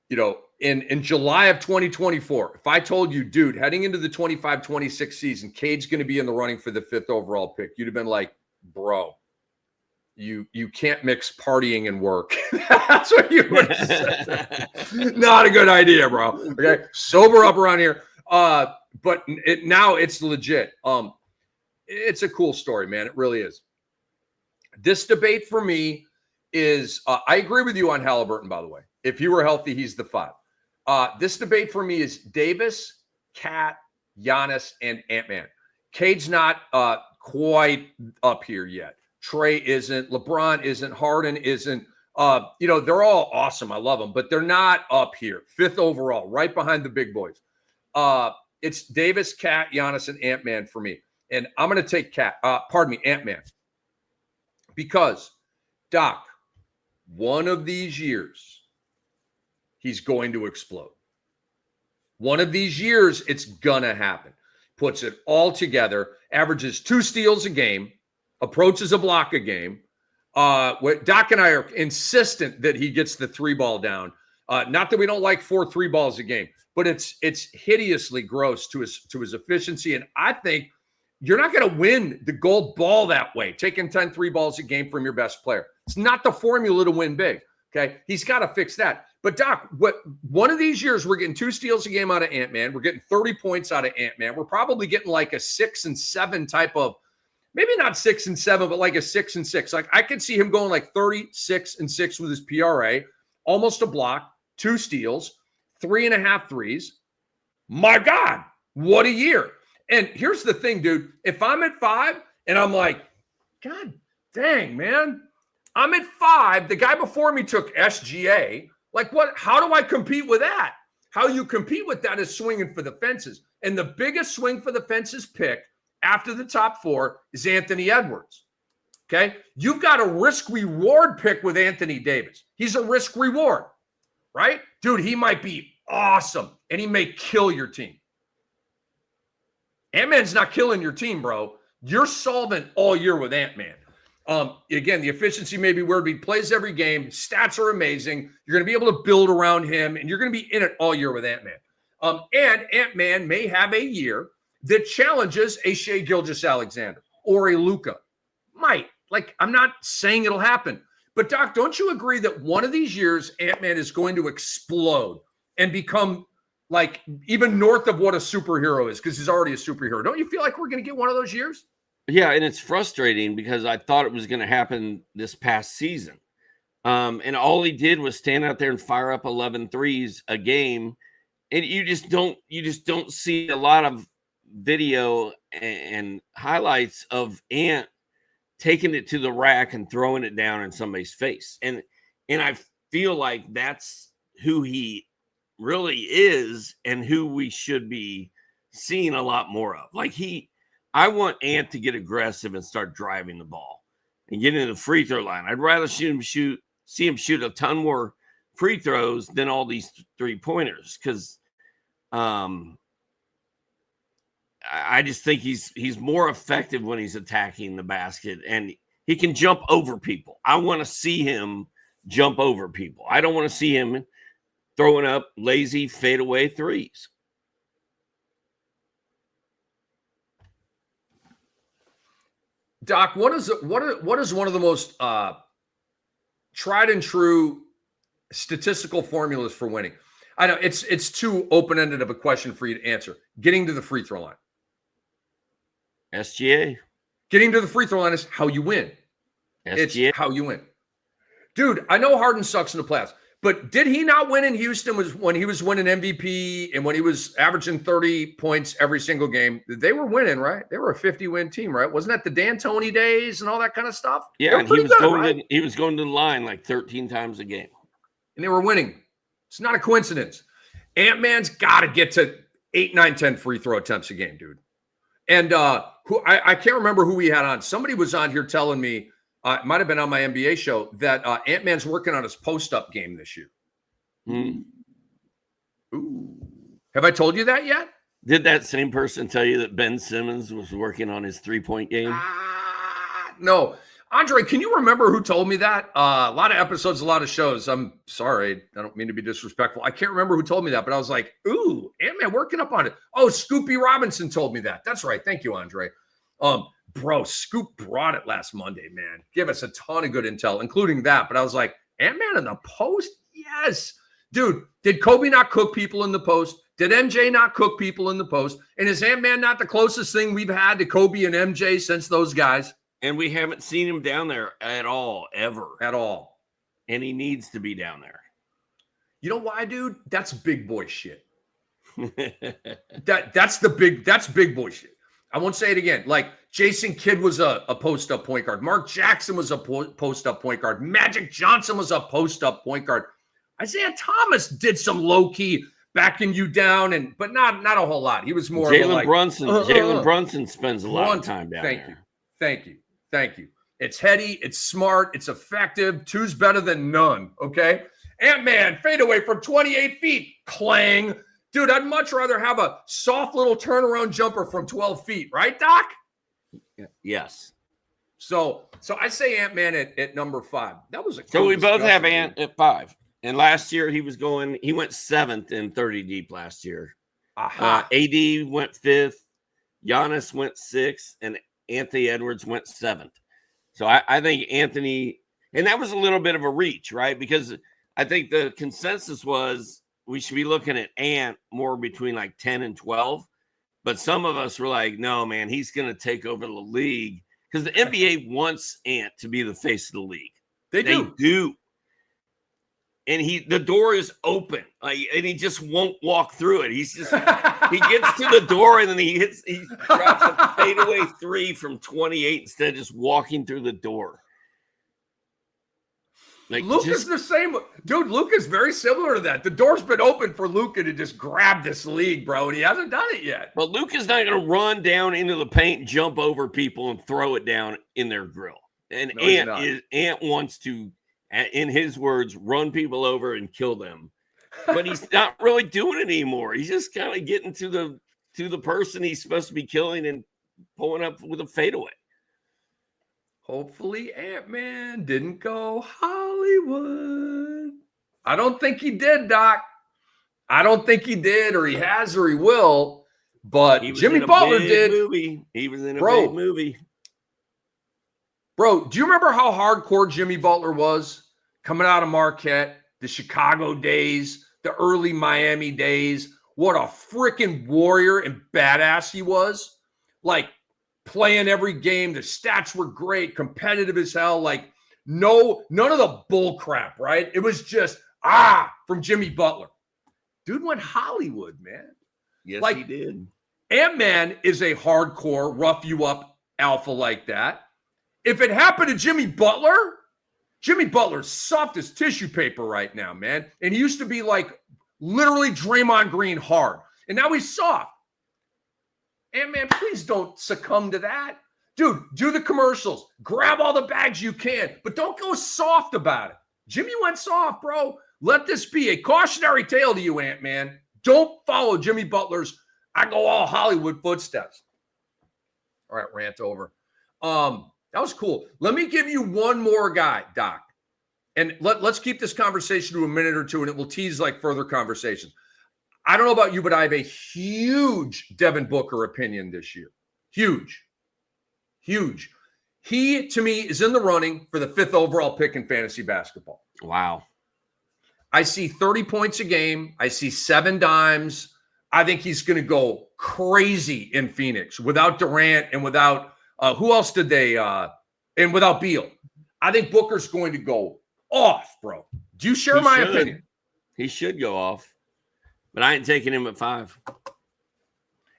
You know, in July of 2024, if I told you, dude, heading into the 25-26 season, Cade's going to be in the running for the 5th overall pick, you'd have been like, bro, you can't mix partying and work. That's what you would have said. Not a good idea, bro. Okay, sober up around here. But now it's legit. It's a cool story, man. It really is. This debate for me is, I agree with you on Halliburton, by the way. If he were healthy, he's the 5. This debate for me is Davis, Cat, Giannis, and Ant-Man. Cade's not quite up here yet. Trae isn't. LeBron isn't. Harden isn't. They're all awesome. I love them, but they're not up here. 5th overall, right behind the big boys. It's Davis, Cat, Giannis, and Ant-Man for me. And I'm going to take Ant-Man. Because, Doc, one of these years, he's going to explode. One of these years, it's going to happen. Puts it all together, averages 2 steals a game, approaches a block a game. Doc and I are insistent that he gets the 3-ball down. Not that we don't like 4 3-balls a game, but it's hideously gross to his efficiency. And I think you're not going to win the gold ball that way, taking 10 3-balls a game from your best player. It's not the formula to win big. Okay, he's got to fix that. But Doc, one of these years we're getting 2 steals a game out of Ant-Man. We're getting 30 points out of Ant-Man. We're probably getting like a 6 and 7 type of. Maybe not 6 and 7, but like a 6 and 6. Like I could see him going like 36 and 6 with his PRA, almost a block, 2 steals, 3.5 threes. My God, what a year. And here's the thing, dude. If I'm at 5 and I'm like, God dang, man, I'm at 5. The guy before me took SGA. Like, what? How do I compete with that? How you compete with that is swinging for the fences. And the biggest swing for the fences pick after the top 4 is Anthony Edwards. Okay? You've got a risk-reward pick with Anthony Davis. He's a risk-reward, right? Dude, he might be awesome, and he may kill your team. Ant-Man's not killing your team, bro. You're solvent all year with Ant-Man. Again, the efficiency may be weird, but he plays every game. Stats are amazing. You're going to be able to build around him, and you're going to be in it all year with Ant-Man. And Ant-Man may have a year that challenges a Shai Gilgeous-Alexander or a Luka. Might. Like, I'm not saying it'll happen. But, Doc, don't you agree that one of these years Ant-Man is going to explode and become, like, even north of what a superhero is, because he's already a superhero? Don't you feel like we're going to get one of those years? Yeah, and it's frustrating because I thought it was going to happen this past season. And all he did was stand out there and fire up 11 threes a game. And you just don't see a lot of video and highlights of Ant taking it to the rack and throwing it down in somebody's face. And I feel like that's who he really is and who we should be seeing a lot more of. Like, I want Ant to get aggressive and start driving the ball and get into the free throw line. I'd rather see him shoot a ton more free throws than all these 3-pointers, because I just think he's more effective when he's attacking the basket, and he can jump over people. I want to see him jump over people. I don't want to see him throwing up lazy fadeaway threes. Doc, what is one of the most tried and true statistical formulas for winning? I know it's too open-ended of a question for you to answer. Getting to the free throw line. SGA. Getting to the free throw line is how you win. SGA. It's how you win. Dude, I know Harden sucks in the playoffs, but did he not win in Houston when he was winning MVP and when he was averaging 30 points every single game? They were winning, right? They were a 50-win team, right? Wasn't that the D'Antoni days and all that kind of stuff? Yeah, and he was going to the line like 13 times a game. And they were winning. It's not a coincidence. Ant-Man's got to get to 8, 9, 10 free throw attempts a game, dude. And I can't remember who we had on. Somebody was on here telling me, it might have been on my NBA show, that Ant-Man's working on his post-up game this year. Ooh. Have I told you that yet? Did that same person tell you that Ben Simmons was working on his 3-point game? No. Andre, can you remember who told me that? A lot of episodes, a lot of shows. I'm sorry. I don't mean to be disrespectful. I can't remember who told me that, but I was like, ooh, Ant-Man working up on it. Oh, Scoopy Robinson told me that. That's right. Thank you, Andre. Bro, Scoop brought it last Monday, man. Give us a ton of good intel, including that. But I was like, Ant-Man in the post? Yes. Dude, did Kobe not cook people in the post? Did MJ not cook people in the post? And is Ant-Man not the closest thing we've had to Kobe and MJ since those guys? And we haven't seen him down there at all, ever. At all. And he needs to be down there. You know why, dude? That's big boy shit. That's big boy shit. I won't say it again. Like, Jason Kidd was a post-up point guard. Mark Jackson was a post-up point guard. Magic Johnson was a post-up point guard. Isaiah Thomas did some low-key backing you down, but not a whole lot. He was more Jalen Brunson. Jalen Brunson spends a lot of time down there. Thank you. It's heady. It's smart. It's effective. 2's better than none, okay? Ant-Man, fade away from 28 feet. Clang. Dude, I'd much rather have a soft little turnaround jumper from 12 feet, right, Doc? Yes. So I say Ant-Man at number 5. That was a cool So we both have dude. Ant at 5. And last year he went 7th in 30 deep last year. AD went 5th. Giannis went 6th. And Anthony Edwards went 7th. So I think Anthony, and that was a little bit of a reach, right? Because I think the consensus was we should be looking at Ant more between like 10 and 12. But some of us were like, no, man, he's going to take over the league. Because the NBA wants Ant to be the face of the league. They do. and the door is open, and he just won't walk through it. He gets to the door, and then he drops a fadeaway 3 from 28 instead of just walking through the door. Like, Luka's the same. Dude, Luka's very similar to that. The door's been open for Luka to just grab this league, bro, and he hasn't done it yet. But Luka's not going to run down into the paint, jump over people, and throw it down in their grill. And Ant wants to, in his words, run people over and kill them. But he's not really doing it anymore. He's just kind of getting to the person he's supposed to be killing and pulling up with a fadeaway. Hopefully Ant-Man didn't go Hollywood. I don't think he did, Doc. I don't think he did, or he has, or he will. But Jimmy Butler did. He was in a big movie. Bro, do you remember how hardcore Jimmy Butler was coming out of Marquette, the Chicago days, the early Miami days? What a freaking warrior and badass he was. Like, playing every game. The stats were great, competitive as hell. Like, none of the bull crap, right? It was just, from Jimmy Butler. Dude went Hollywood, man. Yes, like, he did. Ant-Man is a hardcore, rough you up alpha like that. If it happened to Jimmy Butler's soft as tissue paper right now, man. And he used to be like literally Draymond Green hard. And now he's soft. Ant-Man, please don't succumb to that. Dude, do the commercials. Grab all the bags you can, but don't go soft about it. Jimmy went soft, bro. Let this be a cautionary tale to you, Ant-Man. Don't follow Jimmy Butler's I go all Hollywood footsteps. All right, rant over. That was cool. Let me give you one more guy, Doc. And let's keep this conversation to a minute or two, and it will tease like further conversations. I don't know about you, but I have a huge Devin Booker opinion this year. Huge. He, to me, is in the running for the 5th overall pick in fantasy basketball. Wow. I see 30 points a game. I see 7 dimes. I think he's going to go crazy in Phoenix without Durant and without who else did they and without Beal. I think Booker's going to go off, bro. Do you share my opinion? He should go off. But I ain't taking him at 5.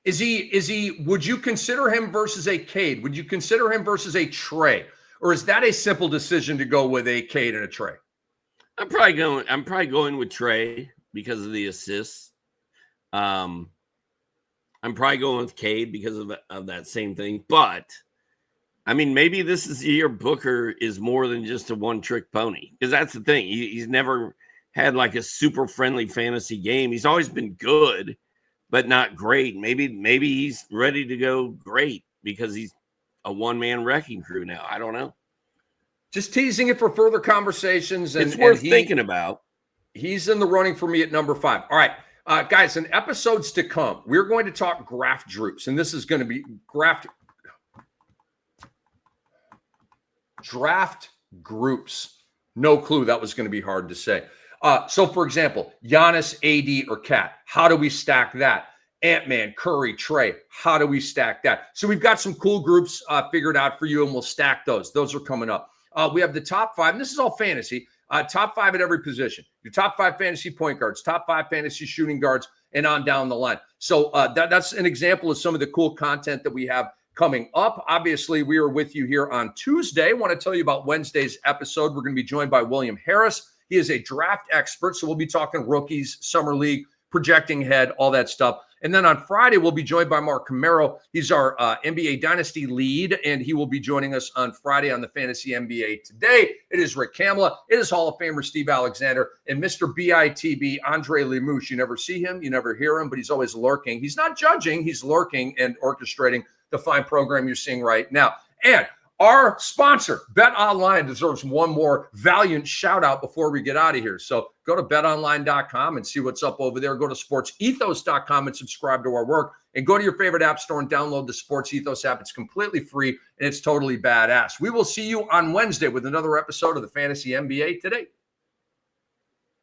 Is he, would you consider him versus a Cade? Would you consider him versus a Trey? Or is that a simple decision to go with a Cade and a Trey? I'm probably going with Trey because of the assists. I'm probably going with Cade because of that same thing. But I mean, maybe this is the year Booker is more than just a one-trick pony. Because that's the thing. He's never had like a super friendly fantasy game. He's always been good, but not great. Maybe he's ready to go great because he's a one-man wrecking crew now. I don't know. Just teasing it for further conversations. And it's worth thinking about. He's in the running for me at number 5. All right, guys, in episodes to come, we're going to talk draft groups, and this is going to be draft groups. No clue. That was going to be hard to say. So, for example, Giannis, AD, or Cat. How do we stack that? Ant-Man, Curry, Trey. How do we stack that? So we've got some cool groups figured out for you, and we'll stack those. Those are coming up. We have the top 5, and this is all fantasy. Top 5 at every position. Your top 5 fantasy point guards, top 5 fantasy shooting guards, and on down the line. So that's an example of some of the cool content that we have coming up. Obviously, we are with you here on Tuesday. I want to tell you about Wednesday's episode. We're going to be joined by William Harris. He is a draft expert, so we'll be talking rookies, summer league, projecting ahead, all that stuff. And then on Friday, we'll be joined by Mark Camaro. He's our NBA Dynasty lead, and he will be joining us on Friday on the Fantasy NBA Today. It is Rick Kamla. It is Hall of Famer Steve Alexander and Mr. BITB, Andre Lemouche. You never see him. You never hear him, but he's always lurking. He's not judging. He's lurking and orchestrating the fine program you're seeing right now. And our sponsor, Bet Online, deserves one more valiant shout out before we get out of here. So go to betonline.com and see what's up over there. Go to sportsethos.com and subscribe to our work. And go to your favorite app store and download the Sports Ethos app. It's completely free and it's totally badass. We will see you on Wednesday with another episode of the Fantasy NBA Today.